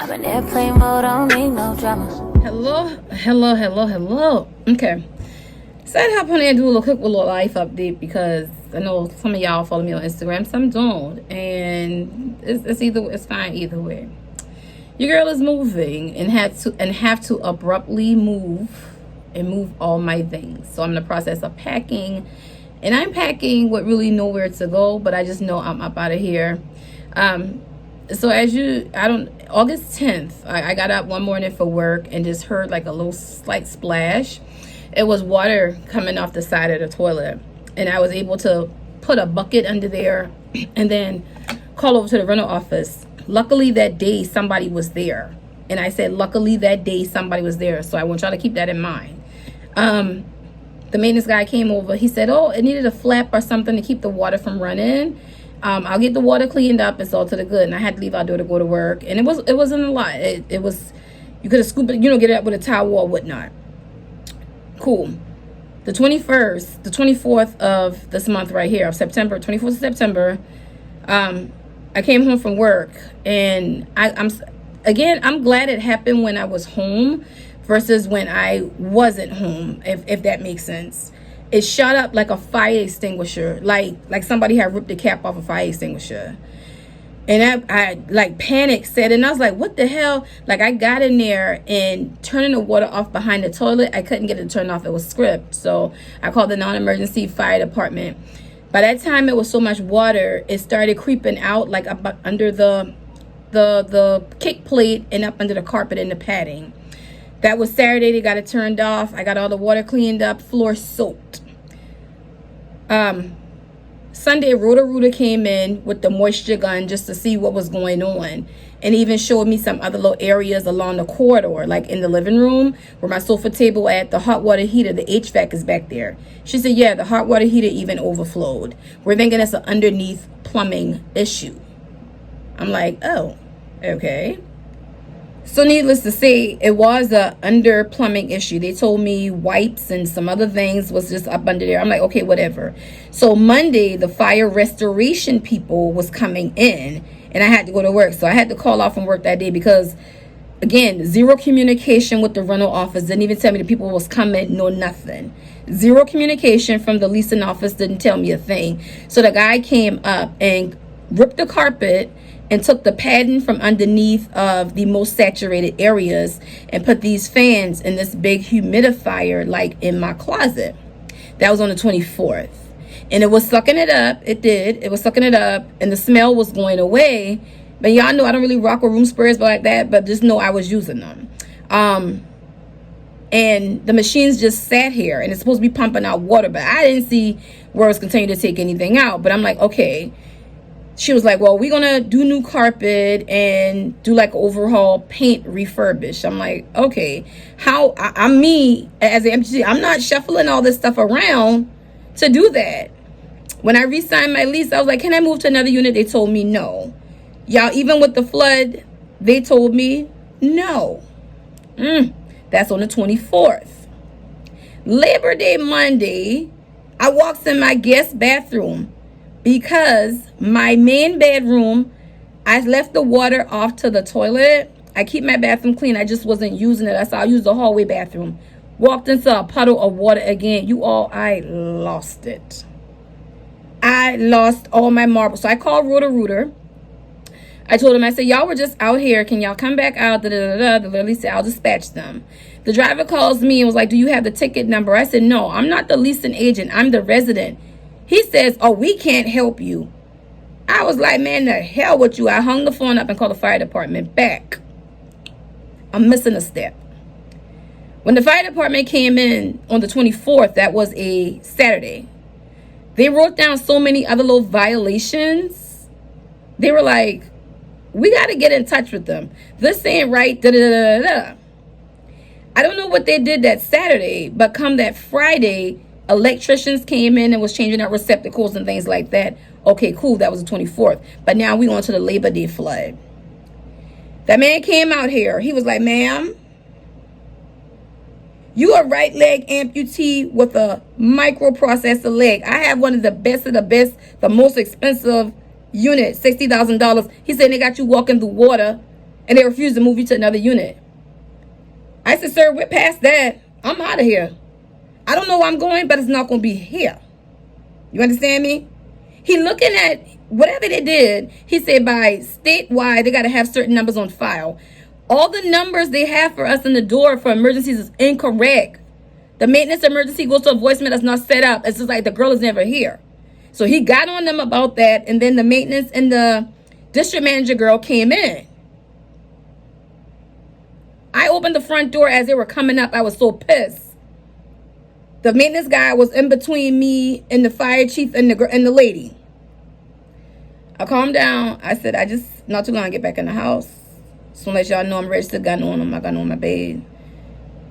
I'm in airplane mode, I don't need no drama. Hello. Okay. Decided to hop on there and do a little life update because I know some of y'all follow me on Instagram, some don't, and it's fine either way. Your girl is moving and have to abruptly move all my things. So I'm in the process of packing, and I'm packing with really nowhere to go, but I just know I'm up out of here. So August 10th, I got up one morning for work and just heard like a little slight splash. It was water coming off the side of the toilet, and I was able to put a bucket under there and then call over to the rental office. Luckily that day somebody was there, and I said luckily that day somebody was there, so I want y'all to keep that in mind. The maintenance guy came over. He said, oh, it needed a flap or something to keep the water from running. I'll get the water cleaned up. It's all to the good. And I had to leave out there to go to work, and it wasn't a lot. It was, you could have scooped it, get it up with a towel or whatnot. Cool. The 24th of this month right here, of September, 24th of September, I came home from work, and I'm glad it happened when I was home versus when I wasn't home, if that makes sense. It shot up like a fire extinguisher, like somebody had ripped the cap off a fire extinguisher. And I like panicked, said, and I was like, what the hell? Like, I got in there and turning the water off behind the toilet, I couldn't get it to turn off. It was script. So I called the non-emergency fire department. By that time, it was so much water, it started creeping out like up under the kick plate and up under the carpet and the padding. That was Saturday. They got it turned off. I got all the water cleaned up, floor soaked. Sunday, Roto-Rooter came in with the moisture gun just to see what was going on, and even showed me some other little areas along the corridor, like in the living room where my sofa table at, the hot water heater, the HVAC is back there. She said, yeah, the hot water heater even overflowed. We're thinking it's an underneath plumbing issue. I'm like, oh, okay. So needless to say, it was a under plumbing issue. They told me wipes and some other things was just up under there. I'm like, okay, whatever. So Monday, the fire restoration people was coming in, and I had to go to work. So I had to call off from work that day because, again, zero communication with the rental office. Didn't even tell me the people was coming, no nothing. Zero communication from the leasing office, didn't tell me a thing. So the guy came up and ripped the carpet and took the padding from underneath of the most saturated areas and put these fans in this big humidifier like in my closet. That was on the 24th. And it was sucking it up. It was sucking it up, and the smell was going away. But y'all know I don't really rock with room sprays like that, but just know I was using them. And the machines just sat here, and it's supposed to be pumping out water, but I didn't see where it was continuing to take anything out. But I'm like, okay. She was like, well, we're going to do new carpet and do like overhaul paint refurbish. I'm like, okay, I'm me as an MPG. I'm not shuffling all this stuff around to do that. When I re-signed my lease, I was like, can I move to another unit? They told me no. Y'all, even with the flood, they told me no. That's on the 24th. Labor Day Monday, I walks in my guest bathroom, because my main bedroom, I left the water off to the toilet. I keep my bathroom clean. I just wasn't using it. I said I'll use the hallway bathroom. Walked into a puddle of water again. I lost it. I lost all my marbles. So I called Roto-Rooter. I told him, I said, y'all were just out here. Can y'all come back out? They literally said, I'll dispatch them. The driver calls me and was like, do you have the ticket number? I said, no, I'm not the leasing agent. I'm the resident. He says, oh, we can't help you. I was like, man, the hell with you. I hung the phone up and called the fire department back. I'm missing a step. When the fire department came in on the 24th, that was a Saturday, they wrote down so many other little violations. They were like, we got to get in touch with them. This ain't right. I don't know what they did that Saturday, but come that Friday, electricians came in and was changing out receptacles and things like that. Okay, cool. That was the 24th. But now we on to the Labor Day flood. That man came out here. He was like, ma'am, you a right leg amputee with a microprocessor leg. I have one of the best, the most expensive unit, $60,000. He said they got you walking through water and they refused to move you to another unit. I said, sir, we're past that. I'm out of here. I don't know where I'm going, but it's not going to be here. You understand me? He looking at whatever they did. He said by statewide, they got to have certain numbers on file. All the numbers they have for us in the door for emergencies is incorrect. The maintenance emergency goes to a voicemail that's not set up. It's just like the girl is never here. So he got on them about that. And then the maintenance and the district manager girl came in. I opened the front door as they were coming up. I was so pissed. The maintenance guy was in between me and the fire chief and the lady. I calmed down. I said, I just not too long to get back in the house. As soon as y'all know I'm registered, gun on him, I got on my bed.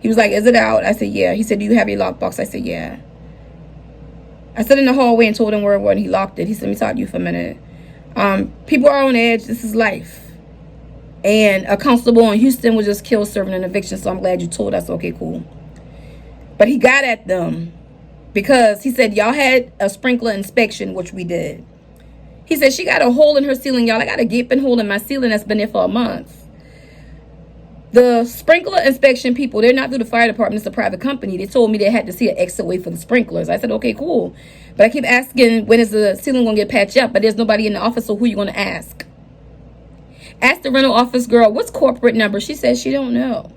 He was like, is it out? I said, yeah. He said, do you have your lockbox? I said, yeah. I stood in the hallway and told him where it was, and he locked it. He said, let me talk to you for a minute. People are on edge. This is life. And a constable in Houston was just killed serving an eviction, so I'm glad you told us. Okay, cool. But he got at them because he said, y'all had a sprinkler inspection, which we did. He said, she got a hole in her ceiling, y'all. I got a gaping hole in my ceiling that's been there for a month. The sprinkler inspection people, they're not through the fire department. It's a private company. They told me they had to see an exit way for the sprinklers. I said, okay, cool. But I keep asking, when is the ceiling going to get patched up? But there's nobody in the office, so who are you going to ask? Ask the rental office girl, what's corporate number? She says she don't know.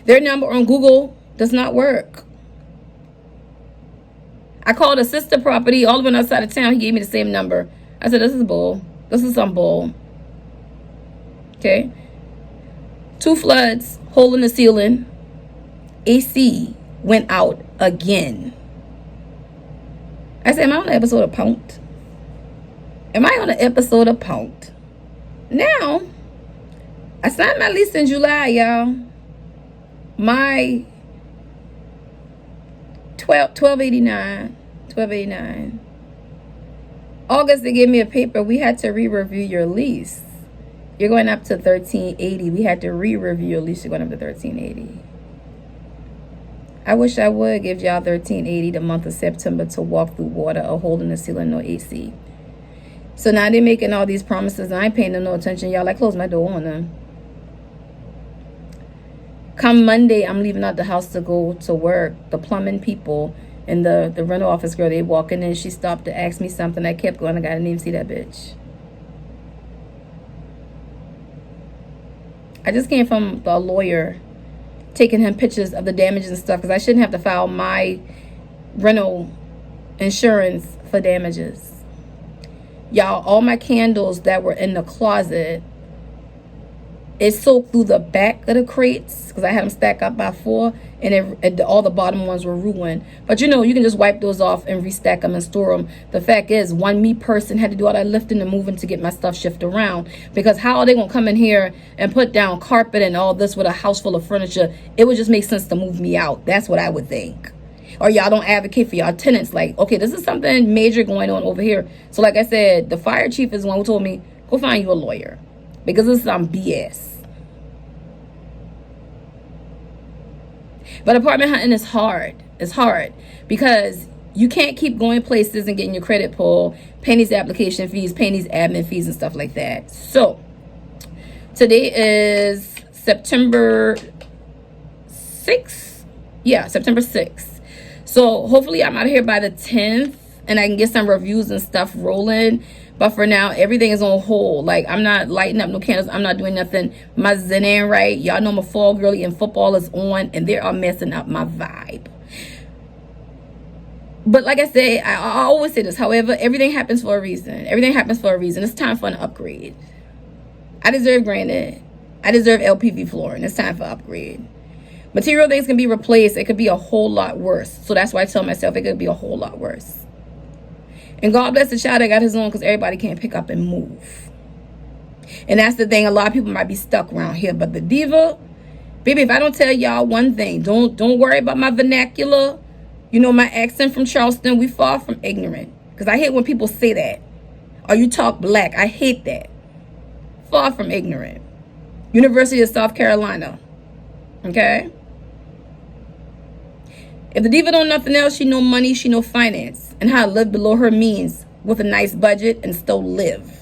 Their number on Google does not work. I called a sister property all the way outside of town. He gave me the same number. I said, this is bull. This is some bull. Okay. 2 floods, hole in the ceiling. AC went out again. I said, am I on an episode of Punked? Am I on an episode of Punked? Now, I signed my lease in July, y'all. My 1289. August, they gave me a paper. We had to re-review your lease. You're going up to 1380. We had to re-review your lease. You're going up to 1380. I wish I would give y'all 1380 the month of September to walk through water, a hole in the ceiling, no AC. So now they're making all these promises, and I ain't paying them no attention. Y'all, I closed my door on them. Come Monday, I'm leaving out the house to go to work. The plumbing people and the rental office girl, they walking in. She stopped to ask me something. I kept going. I didn't even see that bitch. I just came from the lawyer taking him pictures of the damages and stuff because I shouldn't have to file my rental insurance for damages. Y'all, all my candles that were in the closet, it soaked through the back of the crates because I had them stacked up by 4, and all the bottom ones were ruined. But you know, you can just wipe those off and restack them and store them. The fact is, one me person had to do all that lifting and moving to get my stuff shifted around, because how are they gonna come in here and put down carpet and all this with a house full of furniture? It would just make sense to move me out. That's what I would think. Or y'all don't advocate for y'all tenants, like, okay, this is something major going on over here. So like I said, the fire chief is the one who told me, go find you a lawyer, because this is some BS. But apartment hunting is hard. It's hard because you can't keep going places and getting your credit pulled, paying these application fees, paying these admin fees and stuff like that. So today is September 6th. Yeah, September 6th. So hopefully I'm out of here by the 10th and I can get some reviews and stuff rolling. But for now, everything is on hold. Like, I'm not lighting up no candles. I'm not doing nothing. My zen ain't right. Y'all know I'm a fall girly and football is on, and they are messing up my vibe. But like I say, I always say this. However, everything happens for a reason. Everything happens for a reason. It's time for an upgrade. I deserve granite. I deserve LPV flooring. It's time for upgrade. Material things can be replaced. It could be a whole lot worse. So that's why I tell myself it could be a whole lot worse. And God bless the child that got his own, because everybody can't pick up and move. And that's the thing. A lot of people might be stuck around here. But the Diva, baby, if I don't tell y'all one thing, don't worry about my vernacular. You know, my accent from Charleston, we far from ignorant. Because I hate when people say that. Or you talk black. I hate that. Far from ignorant. University of South Carolina. Okay? If the Diva don't nothing else, she know money, she know finance, and how to live below her means with a nice budget and still live.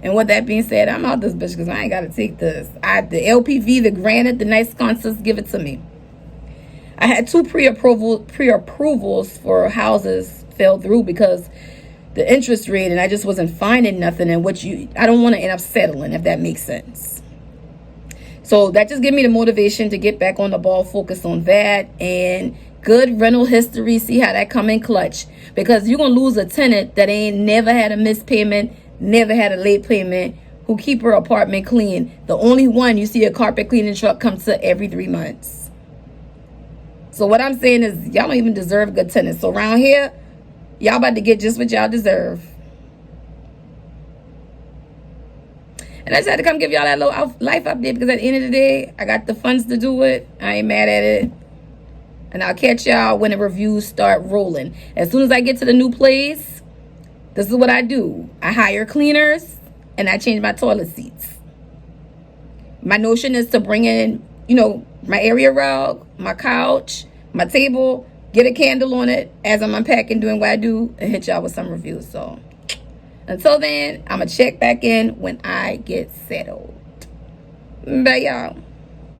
And with that being said, I'm out this bitch because I ain't got to take this. The LPV, the granite, the nice concerts, give it to me. I had 2 pre-approvals for houses fell through because the interest rate, and I just wasn't finding nothing in which I don't want to end up settling, if that makes sense. So that just gave me the motivation to get back on the ball, focus on that, and good rental history, see how that come in clutch. Because you're going to lose a tenant that ain't never had a missed payment, never had a late payment, who keep her apartment clean. The only one you see a carpet cleaning truck come to every 3 months. So what I'm saying is y'all don't even deserve good tenants. So around here, y'all about to get just what y'all deserve. And I just had to come give y'all that little life update because at the end of the day, I got the funds to do it. I ain't mad at it. And I'll catch y'all when the reviews start rolling. As soon as I get to the new place, this is what I do. I hire cleaners and I change my toilet seats. My notion is to bring in, my area rug, my couch, my table, get a candle on it as I'm unpacking, doing what I do, and hit y'all with some reviews. So until then, I'm going to check back in when I get settled. Bye, y'all.